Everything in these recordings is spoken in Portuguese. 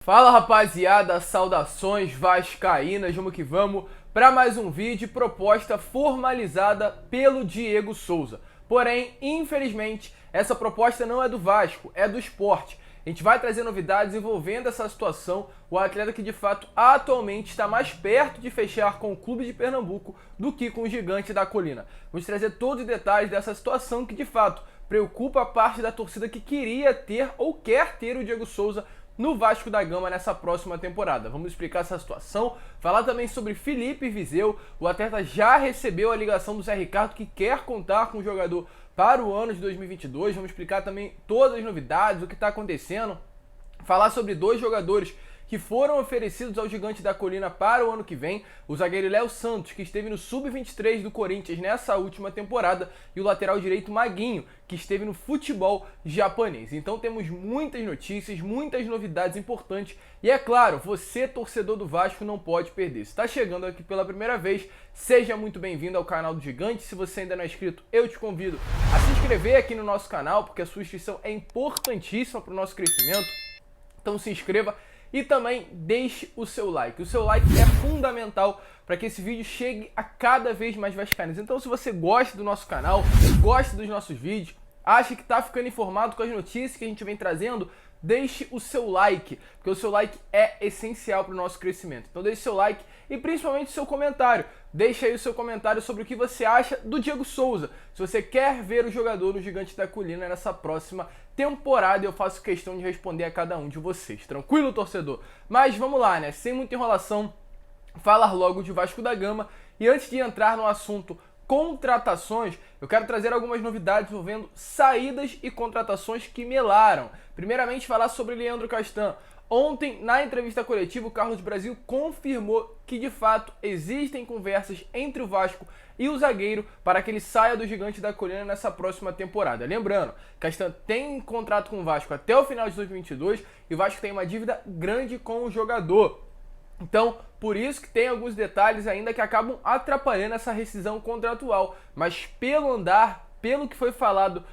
Fala rapaziada, saudações vascaínas, vamos que vamos para mais um vídeo proposta formalizada pelo Diego Souza. Porém, infelizmente, essa proposta não é do Vasco, é do Sport. A gente vai trazer novidades envolvendo essa situação, o atleta que de fato atualmente está mais perto de fechar com o clube de Pernambuco do que com o Gigante da Colina. Vamos trazer todos os detalhes dessa situação que de fato preocupa a parte da torcida que queria ter ou quer ter o Diego Souza no Vasco da Gama nessa próxima temporada. Vamos explicar essa situação, falar também sobre Felipe Viseu. O atleta já recebeu a ligação do Zé Ricardo que quer contar com o jogador para o ano de 2022. Vamos explicar também todas as novidades, o que está acontecendo, falar sobre dois jogadores que foram oferecidos ao Gigante da Colina para o ano que vem, o zagueiro Léo Santos, que esteve no Sub-23 do Corinthians nessa última temporada, e o lateral direito Maguinho, que esteve no futebol japonês. Então temos muitas notícias, muitas novidades importantes, e é claro, você, torcedor do Vasco, não pode perder. Se está chegando aqui pela primeira vez, seja muito bem-vindo ao canal do Gigante. Se você ainda não é inscrito, eu te convido a se inscrever aqui no nosso canal, porque a sua inscrição é importantíssima para o nosso crescimento. Então se inscreva e também deixe o seu like. O seu like é fundamental para que esse vídeo chegue a cada vez mais vascaínos. Então se você gosta do nosso canal, gosta dos nossos vídeos, acha que está ficando informado com as notícias que a gente vem trazendo, deixe o seu like, porque o seu like é essencial para o nosso crescimento. Então deixe seu like e principalmente o seu comentário. Deixe aí o seu comentário sobre o que você acha do Diego Souza. Se você quer ver o jogador no Gigante da Colina nessa próxima temporada, eu faço questão de responder a cada um de vocês. Tranquilo, torcedor? Mas vamos lá, né? Sem muita enrolação, falar logo de Vasco da Gama. E antes de entrar no assunto contratações, eu quero trazer algumas novidades envolvendo saídas e contratações que melaram. Primeiramente, falar sobre Leandro Castan. Ontem, na entrevista coletiva, o Carlos Brasil confirmou que, de fato, existem conversas entre o Vasco e o zagueiro para que ele saia do Gigante da Colina nessa próxima temporada. Lembrando, Castan tem contrato com o Vasco até o final de 2022 e o Vasco tem uma dívida grande com o jogador. Então, por isso que tem alguns detalhes ainda que acabam atrapalhando essa rescisão contratual. Mas pelo andar, pelo que foi falado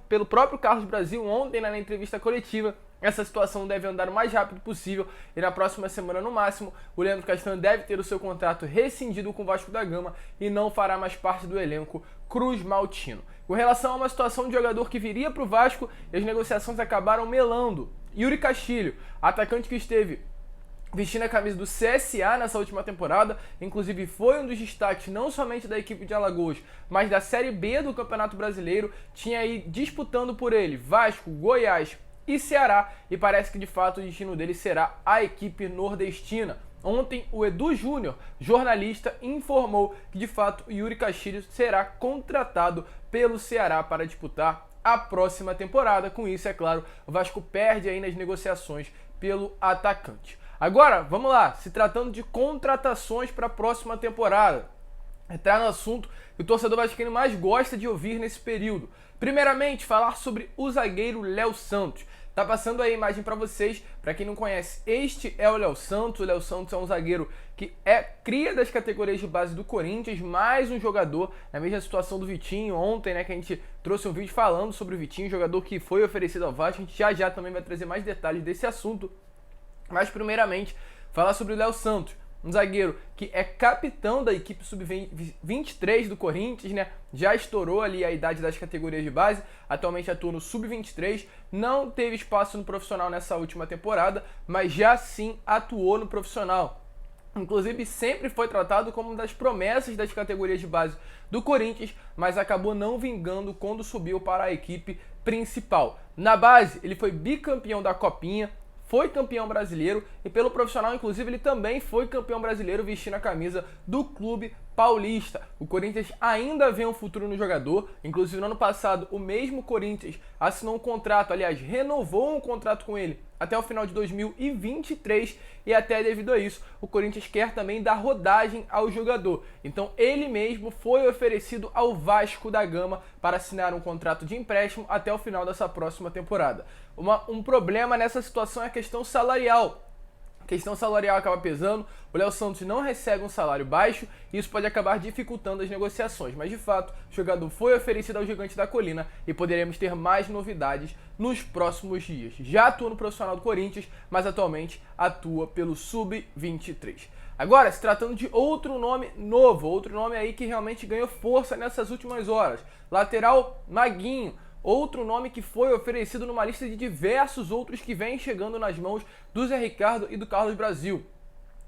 pelo próprio Carlos Brasil ontem na entrevista coletiva, essa situação deve andar o mais rápido possível e na próxima semana, no máximo, o Leandro Castan deve ter o seu contrato rescindido com o Vasco da Gama e não fará mais parte do elenco Cruz Maltino. Com relação a uma situação de jogador que viria para o Vasco, as negociações acabaram melando. Yuri Castilho, atacante que esteve vestindo a camisa do CSA nessa última temporada, inclusive foi um dos destaques não somente da equipe de Alagoas, mas da Série B do Campeonato Brasileiro, tinha aí disputando por ele Vasco, Goiás e Ceará, e parece que de fato o destino dele será a equipe nordestina. Ontem o Edu Júnior, jornalista, informou que de fato o Yuri Castilho será contratado pelo Ceará para disputar a próxima temporada. Com isso, é claro, o Vasco perde aí nas negociações pelo atacante. Agora, vamos lá, se tratando de contratações para a próxima temporada, entrar no assunto que o torcedor vascaíno mais gosta de ouvir nesse período. Primeiramente, falar sobre o zagueiro Léo Santos. Tá passando aí a imagem para vocês, para quem não conhece, este é o Léo Santos. O Léo Santos é um zagueiro que é cria das categorias de base do Corinthians, mais um jogador na mesma situação do Vitinho ontem, né, que a gente trouxe um vídeo falando sobre o Vitinho, jogador que foi oferecido ao Vasco. A gente já também vai trazer mais detalhes desse assunto. Mas primeiramente, falar sobre o Léo Santos, um zagueiro que é capitão da equipe sub-23 do Corinthians, né? Já estourou ali a idade das categorias de base, atualmente atua no sub-23, não teve espaço no profissional nessa última temporada, mas já sim atuou no profissional. Inclusive sempre foi tratado como uma das promessas das categorias de base do Corinthians, mas acabou não vingando quando subiu para a equipe principal. Na base, ele foi bicampeão da Copinha, foi campeão brasileiro e pelo profissional, inclusive, ele também foi campeão brasileiro vestindo a camisa do Clube Paulista. O Corinthians ainda vê um futuro no jogador, inclusive no ano passado o mesmo Corinthians assinou um contrato, aliás, renovou um contrato com ele até o final de 2023 e até devido a isso o Corinthians quer também dar rodagem ao jogador. Então ele mesmo foi oferecido ao Vasco da Gama para assinar um contrato de empréstimo até o final dessa próxima temporada. Um problema nessa situação é a questão salarial, questão salarial acaba pesando, o Léo Santos não recebe um salário baixo e isso pode acabar dificultando as negociações, mas de fato o jogador foi oferecido ao Gigante da Colina e poderemos ter mais novidades nos próximos dias. Já atua no profissional do Corinthians, mas atualmente atua pelo Sub-23. Agora, se tratando de outro nome novo, outro nome aí que realmente ganhou força nessas últimas horas, lateral Maguinho. Outro nome que foi oferecido numa lista de diversos outros que vêm chegando nas mãos do Zé Ricardo e do Carlos Brasil.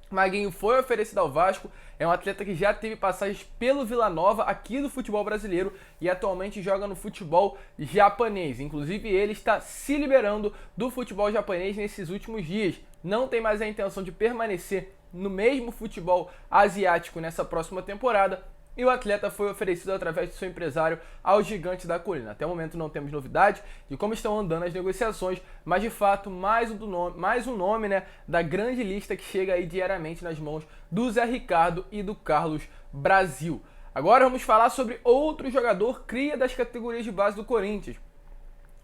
Maguinho foi oferecido ao Vasco, é um atleta que já teve passagens pelo Vila Nova aqui do futebol brasileiro e atualmente joga no futebol japonês. Inclusive ele está se liberando do futebol japonês nesses últimos dias. Não tem mais a intenção de permanecer no mesmo futebol asiático nessa próxima temporada. E o atleta foi oferecido através de seu empresário ao Gigante da Colina. Até o momento não temos novidade de como estão andando as negociações, mas de fato mais um nome, né, da grande lista que chega aí diariamente nas mãos do Zé Ricardo e do Carlos Brasil. Agora vamos falar sobre outro jogador cria das categorias de base do Corinthians.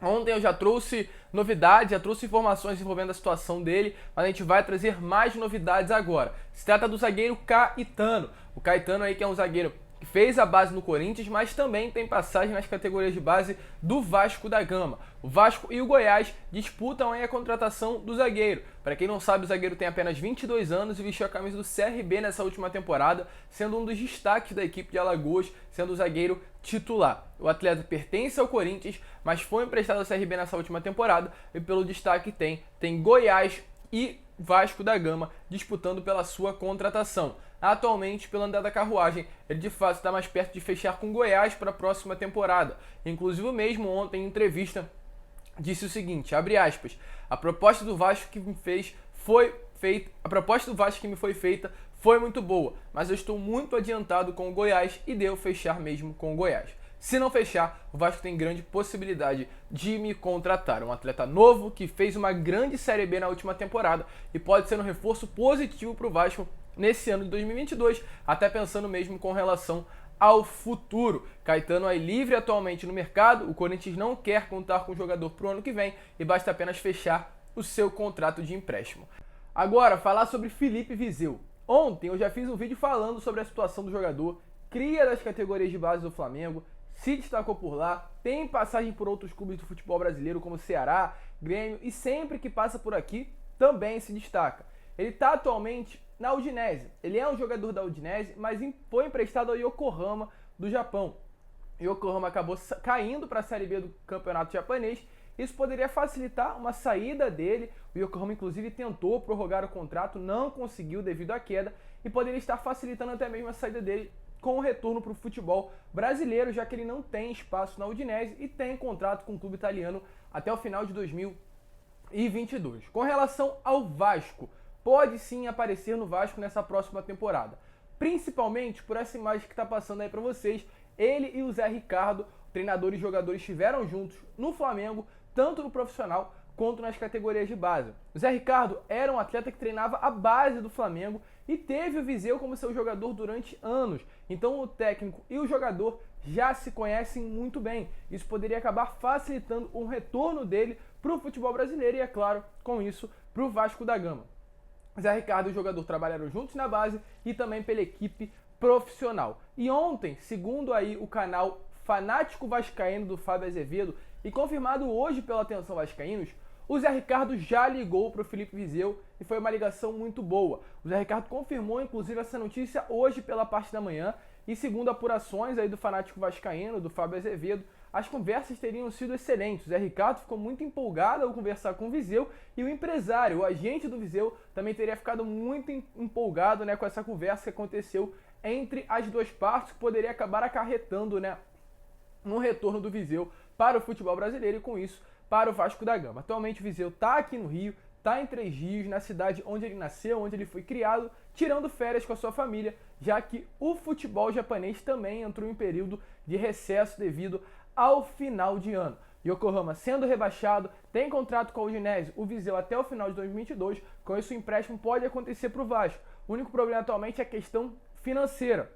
Ontem eu já trouxe novidades, já trouxe informações envolvendo a situação dele, mas a gente vai trazer mais novidades agora. Se trata do zagueiro Caetano. O Caetano aí que é um zagueiro que fez a base no Corinthians, mas também tem passagem nas categorias de base do Vasco da Gama. O Vasco e o Goiás disputam aí a contratação do zagueiro. Para quem não sabe, o zagueiro tem apenas 22 anos e vestiu a camisa do CRB nessa última temporada, sendo um dos destaques da equipe de Alagoas, sendo o zagueiro titular. O atleta pertence ao Corinthians, mas foi emprestado ao CRB nessa última temporada e pelo destaque tem Goiás e Vasco da Gama disputando pela sua contratação. Atualmente, pelo andar da carruagem, ele de fato está mais perto de fechar com Goiás para a próxima temporada. Inclusive, mesmo ontem, em entrevista, disse o seguinte, abre aspas, a proposta do Vasco que me foi feita foi muito boa, mas eu estou muito adiantado com o Goiás e devo fechar mesmo com o Goiás. Se não fechar, o Vasco tem grande possibilidade de me contratar. Um atleta novo que fez uma grande Série B na última temporada e pode ser um reforço positivo para o Vasco nesse ano de 2022, até pensando mesmo com relação ao futuro. Caetano é livre atualmente no mercado, o Corinthians não quer contar com o jogador para o ano que vem e basta apenas fechar o seu contrato de empréstimo. Agora, falar sobre Felipe Viseu. Ontem eu já fiz um vídeo falando sobre a situação do jogador, cria das categorias de base do Flamengo, se destacou por lá, tem passagem por outros clubes do futebol brasileiro como Ceará, Grêmio e sempre que passa por aqui também se destaca. Ele está atualmente na Udinese, ele é um jogador da Udinese, mas foi emprestado ao Yokohama do Japão. O Yokohama acabou caindo para a Série B do campeonato japonês, isso poderia facilitar uma saída dele. O Yokohama inclusive tentou prorrogar o contrato, não conseguiu devido à queda e poderia estar facilitando até mesmo a saída dele com o retorno para o futebol brasileiro, já que ele não tem espaço na Udinese e tem contrato com o clube italiano até o final de 2022. Com relação ao Vasco, pode sim aparecer no Vasco nessa próxima temporada, principalmente por essa imagem que está passando aí para vocês. Ele e o Zé Ricardo, treinadores e jogadores, estiveram juntos no Flamengo, tanto no profissional quanto nas categorias de base. O Zé Ricardo era um atleta que treinava a base do Flamengo e teve o Viseu como seu jogador durante anos. Então o técnico e o jogador já se conhecem muito bem. Isso poderia acabar facilitando o retorno dele para o futebol brasileiro e, é claro, com isso, para o Vasco da Gama. Zé Ricardo e o jogador trabalharam juntos na base e também pela equipe profissional. E ontem, segundo aí o canal Fanático Vascaíno do Fábio Azevedo e confirmado hoje pela Atenção Vascaínos, o Zé Ricardo já ligou para o Felipe Viseu e foi uma ligação muito boa. O Zé Ricardo confirmou inclusive essa notícia hoje pela parte da manhã e segundo apurações aí do Fanático Vascaíno, do Fábio Azevedo, as conversas teriam sido excelentes. O Zé Ricardo ficou muito empolgado ao conversar com o Viseu e o empresário, o agente do Viseu, também teria ficado muito empolgado, né, com essa conversa que aconteceu entre as duas partes, que poderia acabar acarretando, né, um retorno do Viseu para o futebol brasileiro e com isso para o Vasco da Gama. Atualmente o Viseu está aqui no Rio, está em Três Rios, na cidade onde ele nasceu, onde ele foi criado, tirando férias com a sua família, já que o futebol japonês também entrou em período de recesso devido ao final de ano. Yokohama sendo rebaixado, tem contrato com a Udinese, o Viseu até o final de 2022, com isso o empréstimo pode acontecer para o Vasco. O único problema atualmente é a questão financeira.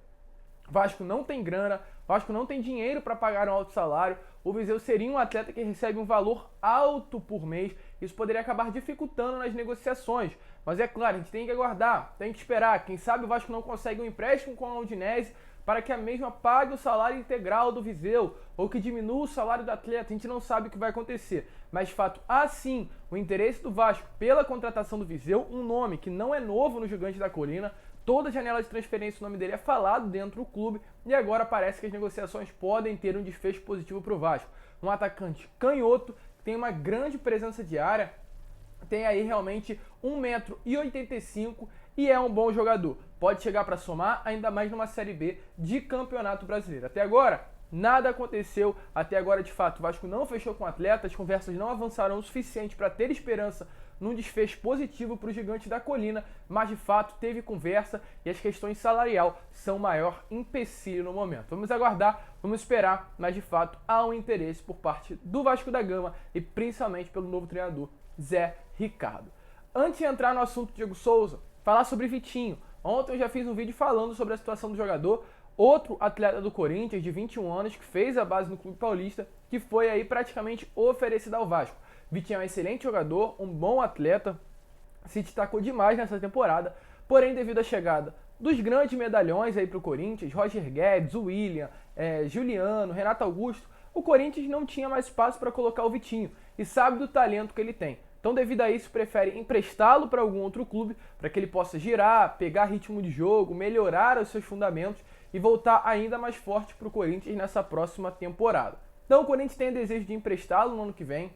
Vasco não tem grana, Vasco não tem dinheiro para pagar um alto salário. O Viseu seria um atleta que recebe um valor alto por mês isso poderia acabar dificultando nas negociações. Mas é claro, a gente tem que aguardar, tem que esperar. Quem sabe o Vasco não consegue um empréstimo com a Udinese para que a mesma pague o salário integral do Viseu, ou que diminua o salário do atleta. A gente não sabe o que vai acontecer. Mas de fato, há sim o interesse do Vasco pela contratação do Viseu, um nome que não é novo no Gigante da Colina. Toda janela de transferência o nome dele é falado dentro do clube e agora parece que as negociações podem ter um desfecho positivo para o Vasco. Um atacante canhoto, que tem uma grande presença de área, tem aí realmente 1,85 m e é um bom jogador. Pode chegar para somar, ainda mais numa Série B de Campeonato Brasileiro. Até agora, nada aconteceu. Até agora, de fato, o Vasco não fechou com o atleta, as conversas não avançaram o suficiente para ter esperança num desfecho positivo para o Gigante da Colina, mas de fato teve conversa e as questões salarial são o maior empecilho no momento. Vamos aguardar, vamos esperar, mas de fato há um interesse por parte do Vasco da Gama e principalmente pelo novo treinador Zé Ricardo. Antes de entrar no assunto Diego Souza, falar sobre Vitinho. Ontem eu já fiz um vídeo falando sobre a situação do jogador, outro atleta do Corinthians de 21 anos que fez a base no Clube Paulista, que foi aí praticamente oferecido ao Vasco. Vitinho é um excelente jogador, um bom atleta, se destacou demais nessa temporada, porém devido à chegada dos grandes medalhões aí para o Corinthians, Roger Guedes, William, Juliano, Renato Augusto, o Corinthians não tinha mais espaço para colocar o Vitinho e sabe do talento que ele tem. Então, devido a isso, prefere emprestá-lo para algum outro clube para que ele possa girar, pegar ritmo de jogo, melhorar os seus fundamentos e voltar ainda mais forte para o Corinthians nessa próxima temporada. Então, o Corinthians tem o desejo de emprestá-lo no ano que vem,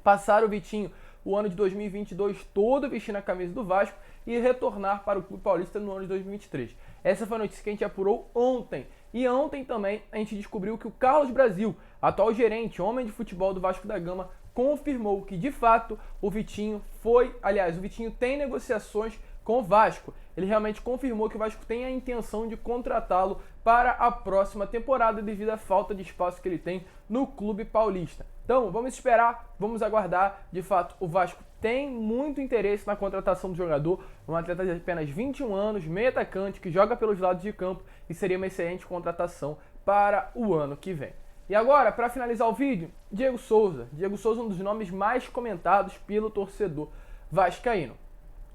passar o Vitinho o ano de 2022 todo vestindo a camisa do Vasco e retornar para o Clube Paulista no ano de 2023. Essa foi a notícia que a gente apurou ontem. E ontem também a gente descobriu que o Carlos Brasil, atual gerente, homem de futebol do Vasco da Gama, confirmou que de fato o Vitinho o Vitinho tem negociações com o Vasco. Ele realmente confirmou que o Vasco tem a intenção de contratá-lo para a próxima temporada devido à falta de espaço que ele tem no Clube Paulista. Então, vamos esperar, vamos aguardar. De fato, o Vasco tem muito interesse na contratação do jogador, um atleta de apenas 21 anos, meio atacante, que joga pelos lados de campo e seria uma excelente contratação para o ano que vem. E agora, para finalizar o vídeo, Diego Souza. Diego Souza é um dos nomes mais comentados pelo torcedor vascaíno.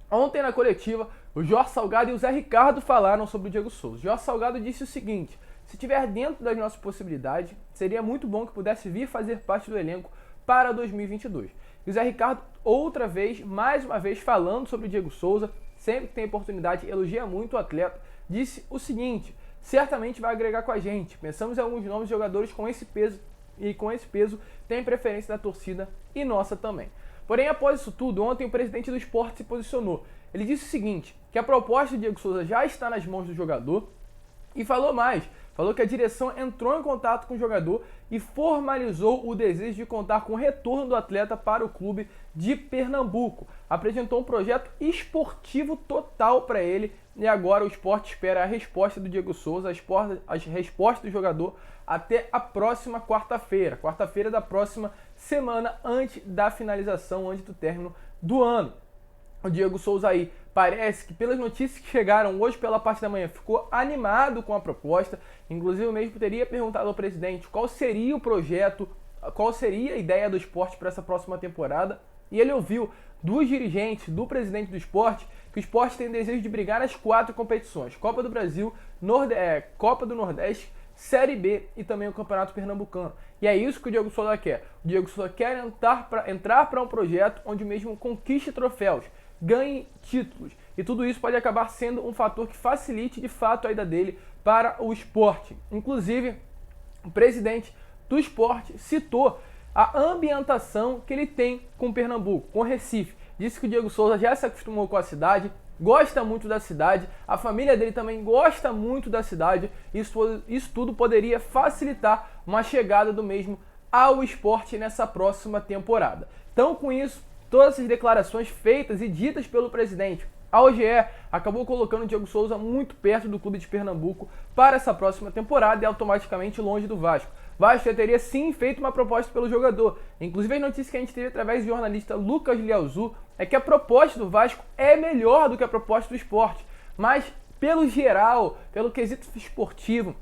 Ontem na coletiva, o Jorge Salgado e o Zé Ricardo falaram sobre o Diego Souza. O Jorge Salgado disse o seguinte: se estiver dentro das nossas possibilidades, seria muito bom que pudesse vir fazer parte do elenco para 2022. E o Zé Ricardo, mais uma vez, falando sobre o Diego Souza, sempre que tem oportunidade, elogia muito o atleta, disse o seguinte: certamente vai agregar com a gente. Pensamos em alguns nomes de jogadores com esse peso, e com esse peso tem preferência da torcida e nossa também. Porém, após isso tudo, ontem o presidente do Sport se posicionou. Ele disse o seguinte, que a proposta do Diego Souza já está nas mãos do jogador e falou mais. Falou que a direção entrou em contato com o jogador e formalizou o desejo de contar com o retorno do atleta para o clube de Pernambuco. Apresentou um projeto esportivo total para ele e agora o Sport espera a resposta do Diego Souza, as respostas do jogador até a próxima quarta-feira da próxima semana, antes da finalização, antes do término do ano. O Diego Souza aí parece que, pelas notícias que chegaram hoje pela parte da manhã, ficou animado com a proposta. Inclusive, eu mesmo teria perguntado ao presidente qual seria o projeto, qual seria a ideia do Sport para essa próxima temporada. E ele ouviu dos dirigentes, do presidente do Sport, que o Sport tem desejo de brigar nas 4 competições: Copa do Brasil, Copa do Nordeste, Série B e também o Campeonato Pernambucano. E é isso que o Diego Souza quer. O Diego Souza quer entrar para um projeto onde mesmo conquiste troféus, ganhe títulos. E tudo isso pode acabar sendo um fator que facilite de fato a ida dele para o Sport. Inclusive, o presidente do Sport citou a ambientação que ele tem com Pernambuco, com Recife. Disse que o Diego Souza já se acostumou com a cidade, gosta muito da cidade, a família dele também gosta muito da cidade. Isso tudo poderia facilitar uma chegada do mesmo ao Sport nessa próxima temporada. Então, com isso, todas essas declarações feitas e ditas pelo presidente, a OGE acabou colocando o Diego Souza muito perto do clube de Pernambuco para essa próxima temporada e automaticamente longe do Vasco. O Vasco já teria sim feito uma proposta pelo jogador. Inclusive, as notícias que a gente teve através do jornalista Lucas Lialzu é que a proposta do Vasco é melhor do que a proposta do Sport. Mas, pelo geral, pelo quesito esportivo,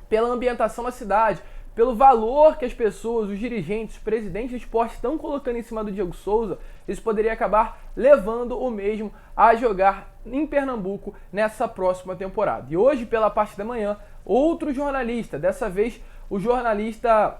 pela ambientação da cidade, pelo valor que as pessoas, os dirigentes, os presidentes do esporte estão colocando em cima do Diego Souza, isso poderia acabar levando o mesmo a jogar em Pernambuco nessa próxima temporada. E hoje, pela parte da manhã, outro jornalista, dessa vez o jornalista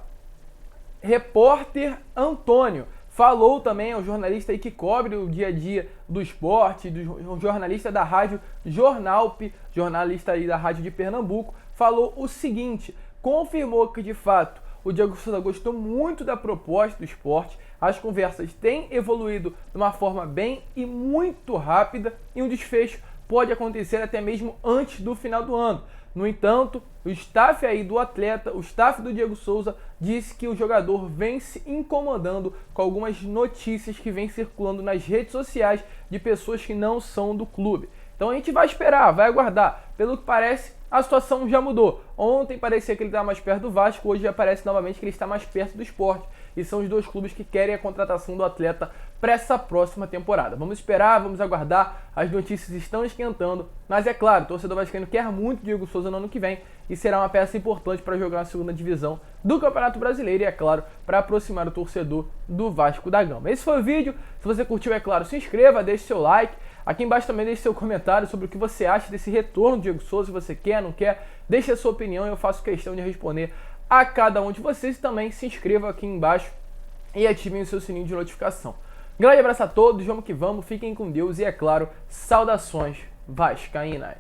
repórter Antônio, falou também ao jornalista aí que cobre o dia a dia do esporte, do jornalista da rádio Jornalp, jornalista aí da rádio de Pernambuco, falou o seguinte: confirmou que de fato o Diego Souza gostou muito da proposta do esporte, as conversas têm evoluído de uma forma bem e muito rápida e um desfecho pode acontecer até mesmo antes do final do ano. No entanto, o staff aí do atleta, o staff do Diego Souza, disse que o jogador vem se incomodando com algumas notícias que vêm circulando nas redes sociais de pessoas que não são do clube. Então a gente vai esperar, vai aguardar. Pelo que parece, a situação já mudou. Ontem parecia que ele estava mais perto do Vasco, hoje já parece novamente que ele está mais perto do Sport. E são os dois clubes que querem a contratação do atleta para essa próxima temporada. Vamos esperar, vamos aguardar. As notícias estão esquentando. Mas é claro, o torcedor vascaíno quer muito o Diego Souza no ano que vem e será uma peça importante para jogar na segunda divisão do Campeonato Brasileiro e, é claro, para aproximar o torcedor do Vasco da Gama. Esse foi o vídeo. Se você curtiu, é claro, se inscreva, deixe seu like. Aqui embaixo também deixe seu comentário sobre o que você acha desse retorno do Diego Souza, se você quer, não quer. Deixe a sua opinião e eu faço questão de responder a cada um de vocês. E também se inscreva aqui embaixo e ativem o seu sininho de notificação. Grande abraço a todos, vamos que vamos, fiquem com Deus e, é claro, saudações vascaínas.